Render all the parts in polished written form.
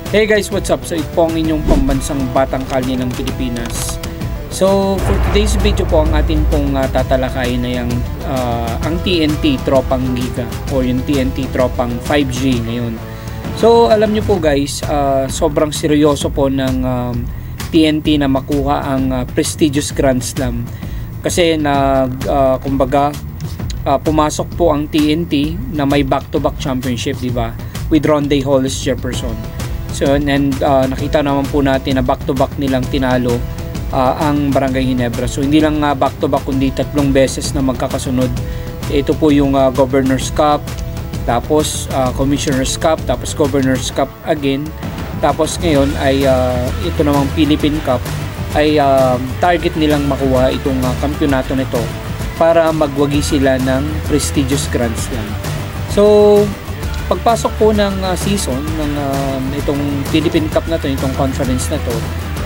Hey guys, what's up? So ito po ang inyong pambansang batang kalye ng Pilipinas. So for today's video po, ang atin pong tatalakayin ay ang TNT Tropang Giga o yung TNT Tropang 5G ngayon. So alam nyo po guys, sobrang seryoso po ng TNT na makuha ang prestigious Grand Slam. Kasi kumbaga pumasok po ang TNT na may back-to-back championship, di ba? With Ronde Hollis Jefferson. So, and nakita naman po natin na back-to-back nilang tinalo ang Barangay Ginebra. So, hindi lang back-to-back kundi 3 beses na magkakasunod. Ito po yung Governor's Cup, tapos Commissioner's Cup, tapos Governor's Cup again. Tapos ngayon ay ito namang Philippine Cup ay target nilang makuha itong kampyonato nito para magwagi sila ng prestigious Grand Slam. So, pagpasok po ng season ng itong Philippine Cup na to, itong conference na to,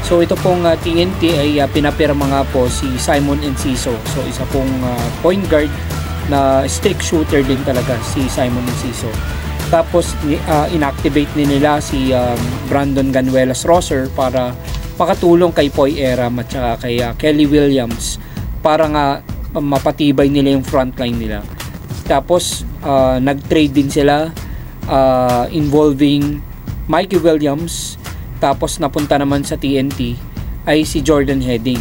so ito pong TNT ay pinapirma nga po si Simon Enciso. So isa pong point guard na stick shooter din talaga si Simon Enciso. Tapos inactivate din nila si Brandon Ganuelas Rosser para makatulong kay Poy Eram at saka kay Kelly Williams para nga mapatibay nila yung frontline nila. Tapos nag-trade din sila involving Mikey Williams. Tapos napunta naman sa TNT ay si Jordan Heading,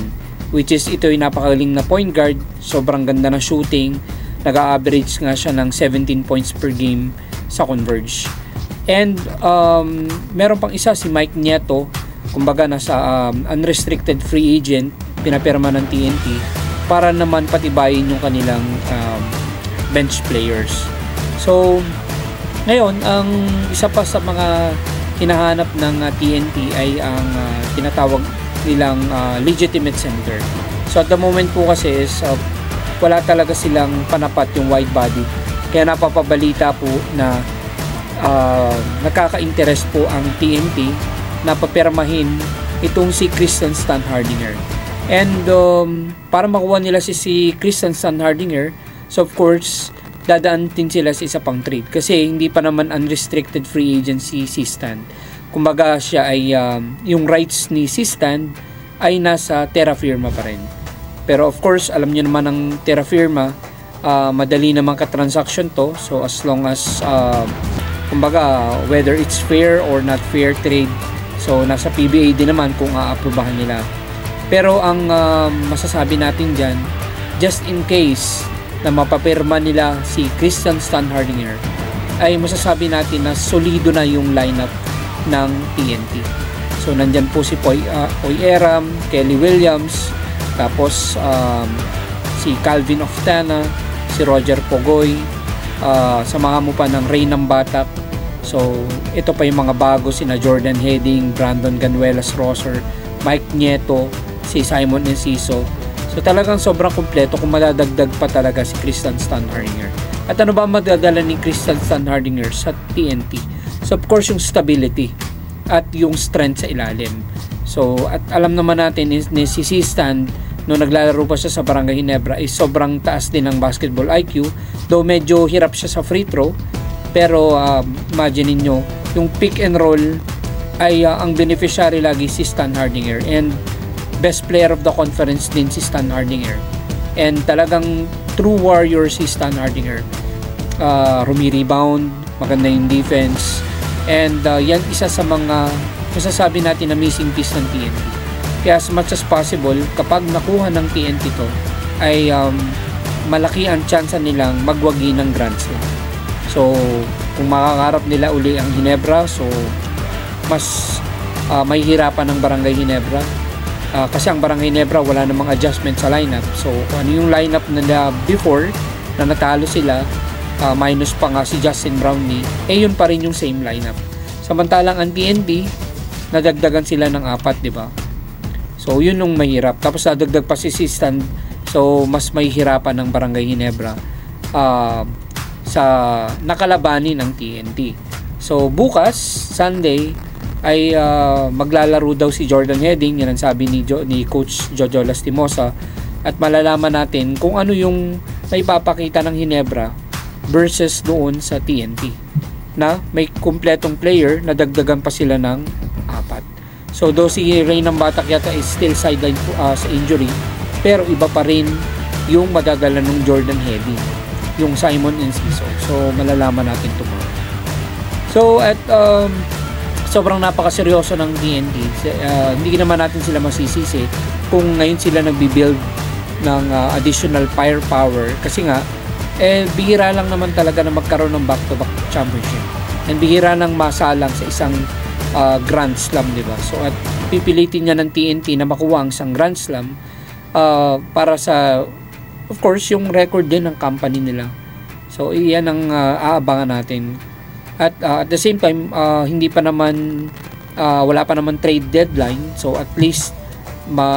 which is ito yung napakagaling na point guard, sobrang ganda na shooting, nag-average nga siya ng 17 points per game sa Converge. And meron pang isa, si Mike Nieto, kumbaga nasa unrestricted free agent, pinapirma ng TNT para naman patibayin yung kanilang bench players. So ngayon, ang isa pa sa mga hinahanap ng TNT ay ang tinatawag nilang legitimate center. So at the moment po kasi is wala talaga silang panapat yung wide body. Kaya napapabalita po na nakaka-interest po ang TNT na papirmahin itong si Christian Stan Hardinger. And para makuha nila si Christian Stan Hardinger, so of course dadaan din sila sa isa pang trade kasi hindi pa naman unrestricted free agency si Stan. Kumbaga siya ay yung rights ni si Stan ay nasa Terra Firma pa rin. Pero of course, alam niyo naman ang Terra Firma, madali naman ka-transaction to. So as long as kumbaga whether it's fair or not fair trade, so nasa PBA din naman kung aaprubahan nila. Pero ang masasabi natin diyan, just in case na mapapirma nila si Christian Stan Hardinger, ay masasabi natin na solido na yung lineup ng TNT. So nandyan po si Poy Eram, Kelly Williams, tapos si Calvin Oftana, si Roger Pogoy, samahan mo pa ng Ray Nambatak. So ito pa yung mga bago, sina Jordan Heading, Brandon Ganuelas Rosser, Mike Nieto, si Simon Enciso. So talagang sobrang kumpleto kung madadagdag pa talaga si Christian Stan Hardinger. At ano ba madadala ni Christian Stan Hardinger sa TNT? So of course yung stability at yung strength sa ilalim. So at alam naman natin ni si Stan nung naglalaro pa siya sa Barangay Ginebra ay sobrang taas din ng basketball IQ. Though medyo hirap siya sa free throw, pero imagine niyo yung pick and roll ay ang beneficiary lagi si Stan Hardinger, and best player of the conference din si Stan Hardinger. And talagang true warrior si Stan Hardinger. Rumi-rebound, maganda yung defense. And yan isa sa mga masasabi natin na missing piece ng TNT. Kaya as much as possible, kapag nakuha ng TNT to, ay malaki ang chance nilang magwagi ng Grand Slam. So, kung makakarap nila uli ang Ginebra, so mas may hirapan ng Barangay Ginebra. Kasi ang Barangay Ginebra wala namang adjustment sa lineup. So ano yung lineup nila before na natalo sila, minus pa nga si Justin Brownlee, yun pa rin yung same lineup. Samantalang ang TNT nadagdagan sila ng 4, di ba? So yun yung mahirap. Tapos nadagdag pa si Stan, so mas may hirapan ng Barangay Ginebra sa nakalabanin ng TNT. So bukas, Sunday, ay maglalaro daw si Jordan Heading, yan ang sabi ni Coach Jojo Lastimosa, at malalaman natin kung ano yung may papakita ng Ginebra versus doon sa TNT. na may kumpletong player na dagdagan pa sila ng 4. So though si Reynan Batak yata is still sidelined sa injury, pero iba pa rin yung madadala ng Jordan Heavy, yung Simon Enciso. So malalaman natin tomorrow. So at sobrang napakaseryoso ng TNT. Hindi naman natin sila masisisi kung ngayon sila nagbi-build ng additional firepower, kasi nga bihira lang naman talaga na magkaroon ng back-to-back championship, and bihira nang masalang sa isang Grand Slam, di ba? So at pipilitin niya ng TNT na makuha ang isang Grand Slam para sa, of course, yung record din ng company nila. So iyan ang aabangan natin. At the same time, hindi pa naman wala pa naman trade deadline, so at least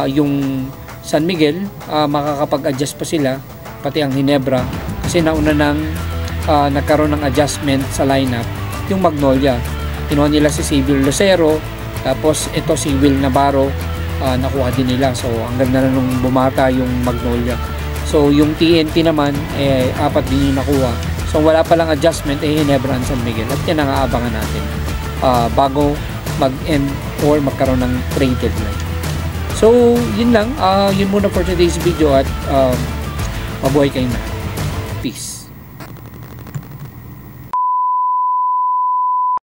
yung San Miguel makakapag-adjust pa sila, pati ang Ginebra, kasi nauna nang nagkaroon ng adjustment sa lineup yung Magnolia. Kinuha nila si Xavier Lucero, tapos ito si Will Navarro, nakuha din nila. So ang ganda na nung bumata yung Magnolia. So yung TNT naman 4 din yung nakuha. So wala pa lang adjustment Ginebra and San Miguel, at yan ang aabangan natin bago mag-end or magkaroon ng trade deadline. So yun lang, yun muna for today's video, at mabuhay kayo na. Peace.